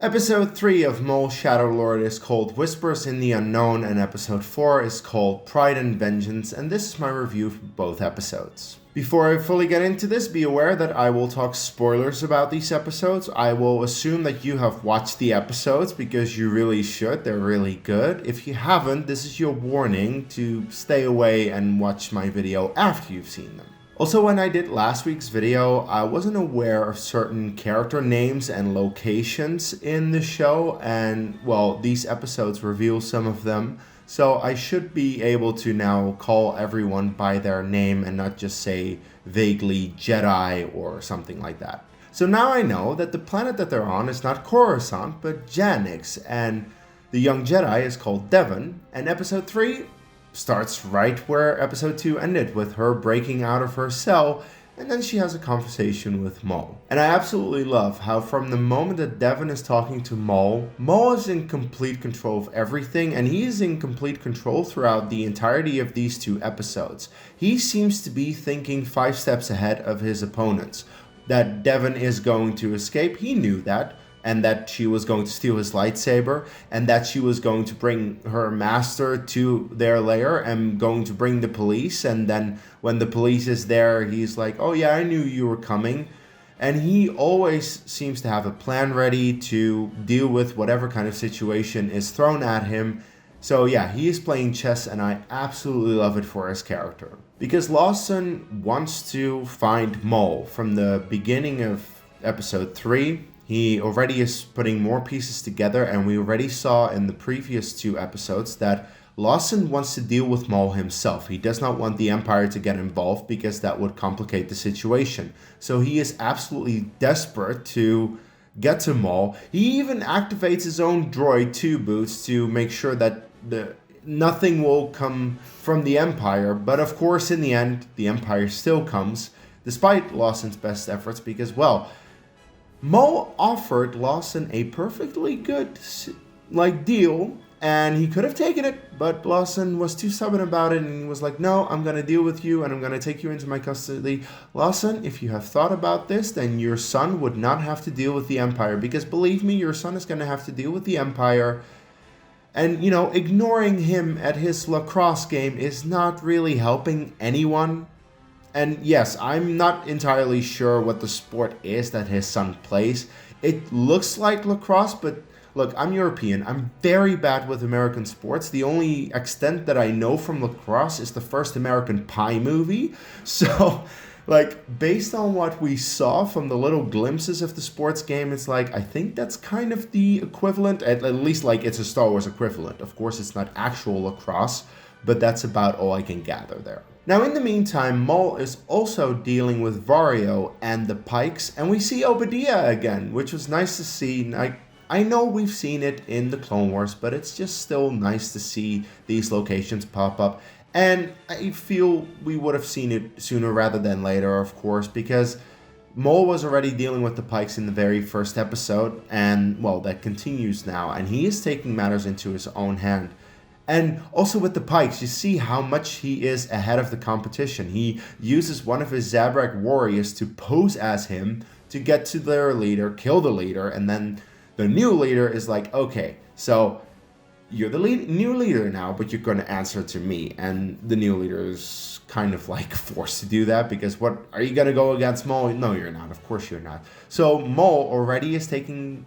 Episode 3 of Maul Shadow Lord is called Whispers in the Unknown, and Episode 4 is called Pride and Vengeance, and this is my review for both episodes. Before I fully get into this, be aware that I will talk spoilers about these episodes. I will assume that you have watched the episodes because you really should. They're really good. If you haven't, this is your warning to stay away and watch my video after you've seen them. Also, when I did last week's video, I wasn't aware of certain character names and locations in the show, and well, these episodes reveal some of them. So I should be able to now call everyone by their name and not just say vaguely Jedi or something like that. So now I know that the planet that they're on is not Coruscant, but Janix, and the young Jedi is called Devon, and episode 3 starts right where episode 2 ended, with her breaking out of her cell, and then she has a conversation with Maul. And I absolutely love how from the moment that Devon is talking to Maul, Maul is in complete control of everything, and he is in complete control throughout the entirety of these 2 episodes. He seems to be thinking 5 steps ahead of his opponents. That Devon is going to escape, he knew that, and that she was going to steal his lightsaber, and that she was going to bring her master to their lair and going to bring the police, and then when the police is there, he's like, oh yeah, I knew you were coming. And he always seems to have a plan ready to deal with whatever kind of situation is thrown at him. So yeah, he is playing chess, and I absolutely love it for his character. Because Lawson wants to find Maul from the beginning of episode 3. He already is putting more pieces together, and we already saw in the previous 2 episodes that Lawson wants to deal with Maul himself. He does not want the Empire to get involved because that would complicate the situation. So he is absolutely desperate to get to Maul. He even activates his own droid 2 boots to make sure that nothing will come from the Empire. But of course, in the end, the Empire still comes, despite Lawson's best efforts, because, well, Maul offered Lawson a perfectly good deal, and he could have taken it, but Lawson was too stubborn about it, and he was like, no, I'm going to deal with you, and I'm going to take you into my custody. Lawson, if you have thought about this, then your son would not have to deal with the Empire, because believe me, your son is going to have to deal with the Empire. And, ignoring him at his lacrosse game is not really helping anyone. And yes, I'm not entirely sure what the sport is that his son plays. It looks like lacrosse, but look, I'm European. I'm very bad with American sports. The only extent that I know from lacrosse is the first American Pie movie. So, based on what we saw from the little glimpses of the sports game, it's I think that's kind of the equivalent, at least it's a Star Wars equivalent. Of course, it's not actual lacrosse, but that's about all I can gather there. Now, in the meantime, Maul is also dealing with Vario and the Pykes, and we see Oba Diah again, which was nice to see. I know we've seen it in the Clone Wars, but it's just still nice to see these locations pop up. And I feel we would have seen it sooner rather than later, of course, because Maul was already dealing with the Pykes in the very first episode, and, well, that continues now, and he is taking matters into his own hand. And also with the Pykes, you see how much he is ahead of the competition. He uses one of his Zabrak warriors to pose as him to get to their leader, kill the leader, and then the new leader is like, okay, so you're the new leader now, but you're going to answer to me. And the new leader is kind of forced to do that, because what, are you going to go against Maul? No, you're not. Of course you're not. So Maul already is taking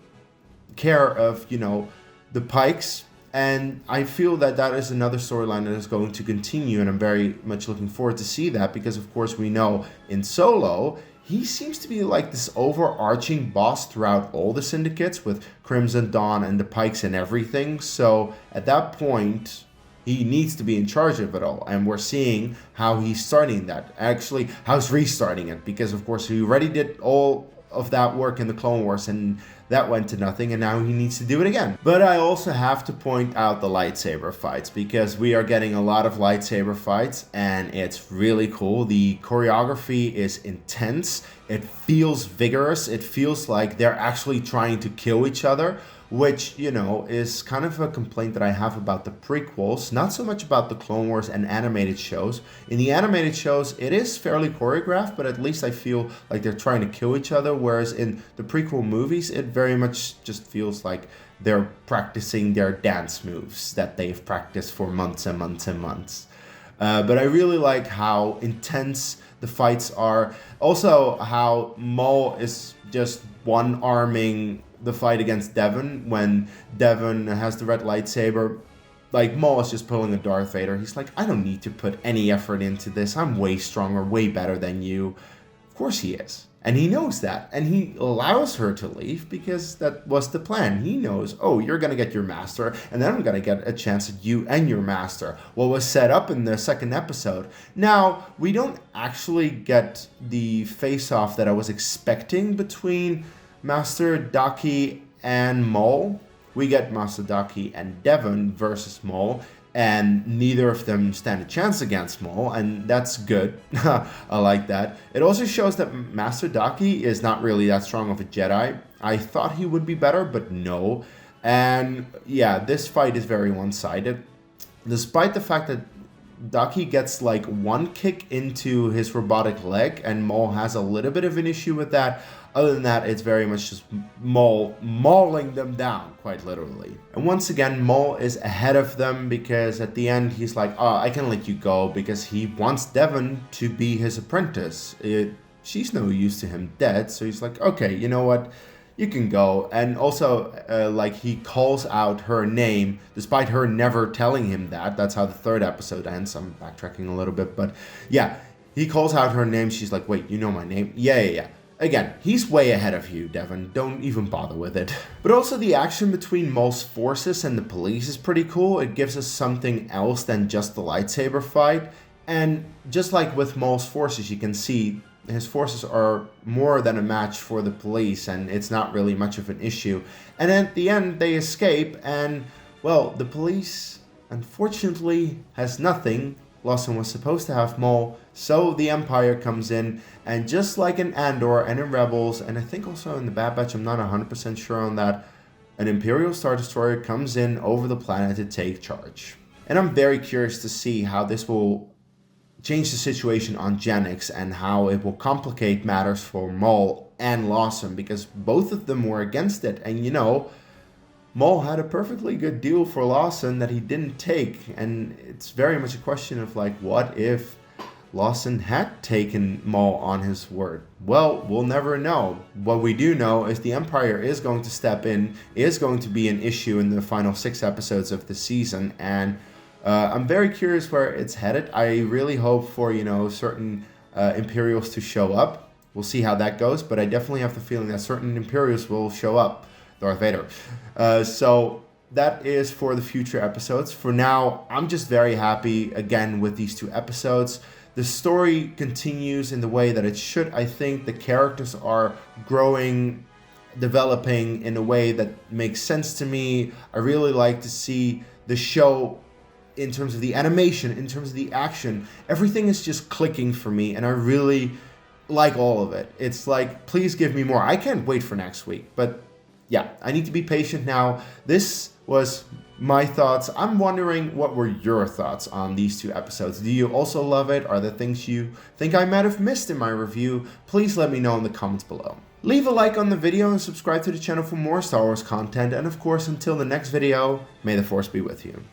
care of, the Pykes. And I feel that that is another storyline that is going to continue, and I'm very much looking forward to see that, because of course we know in Solo, he seems to be this overarching boss throughout all the syndicates with Crimson Dawn and the Pykes and everything. So at that point, he needs to be in charge of it all, and we're seeing how he's starting that. Actually, how he's restarting it, because of course he already did all of that work in the Clone Wars, and that went to nothing, and now he needs to do it again. But I also have to point out the lightsaber fights, because we are getting a lot of lightsaber fights, and it's really cool. The choreography is intense. It feels vigorous. It feels like they're actually trying to kill each other, which, is kind of a complaint that I have about the prequels, not so much about the Clone Wars and animated shows. In the animated shows, it is fairly choreographed, but at least I feel like they're trying to kill each other, whereas in the prequel movies, it very much just feels like they're practicing their dance moves that they've practiced for months and months and months. But I really like how intense the fights are. Also, how Maul is just one-arming the fight against Devon when Devon has the red lightsaber. Like, Maul is just pulling a Darth Vader. He's like, I don't need to put any effort into this. I'm way stronger, way better than you. Of course he is. And he knows that. And he allows her to leave because that was the plan. He knows, oh, you're going to get your master, and then I'm going to get a chance at you and your master. What was set up in the second episode. Now, we don't actually get the face-off that I was expecting between Master Daki and Maul. We get Master Daki and Devon versus Maul, and neither of them stand a chance against Maul, and that's good. I like that. It also shows that Master Daki is not really that strong of a Jedi. I thought he would be better, but no. And yeah, this fight is very one-sided. Despite the fact that Daki gets like one kick into his robotic leg, and Maul has a little bit of an issue with that. Other than that, it's very much just Maul mauling them down, quite literally. And once again, Maul is ahead of them because at the end, he's like, oh, I can let you go because he wants Devon to be his apprentice. She's no use to him dead, so he's like, okay, you know what? You can go. And also, like, he calls out her name, despite her never telling him that. That's how the third episode ends. I'm backtracking a little bit, but yeah. He calls out her name. She's like, wait, you know my name? Yeah. Again, he's way ahead of you, Devon. Don't even bother with it. But also the action between Maul's forces and the police is pretty cool. It gives us something else than just the lightsaber fight. And just like with Maul's forces, you can see his forces are more than a match for the police, and it's not really much of an issue. And at the end, they escape, and, well, the police, unfortunately, has nothing. Lawson was supposed to have Maul, so the Empire comes in, and just like in Andor and in Rebels, and I think also in the Bad Batch, I'm not 100% sure on that, an Imperial Star Destroyer comes in over the planet to take charge. And I'm very curious to see how this will change the situation on Genix and how it will complicate matters for Maul and Lawson, because both of them were against it. And you know, Maul had a perfectly good deal for Lawson that he didn't take, and it's very much a question of like, what if Lawson had taken Maul on his word? Well, we'll never know. What we do know is the Empire is going to step in, is going to be an issue in the final 6 episodes of the season, and I'm very curious where it's headed. I really hope for, you know, certain Imperials to show up. We'll see how that goes, but I definitely have the feeling that certain Imperials will show up. Darth Vader. So that is for the future episodes. For now, I'm just very happy, again, with these 2 episodes. The story continues in the way that it should. I think the characters are growing, developing in a way that makes sense to me. I really like to see the show in terms of the animation, in terms of the action. Everything is just clicking for me, and I really like all of it. It's like, please give me more. I can't wait for next week, but yeah, I need to be patient now. This was my thoughts. I'm wondering, what were your thoughts on these 2 episodes? Do you also love it? Are there things you think I might have missed in my review? Please let me know in the comments below. Leave a like on the video and subscribe to the channel for more Star Wars content. And of course, until the next video, may the Force be with you.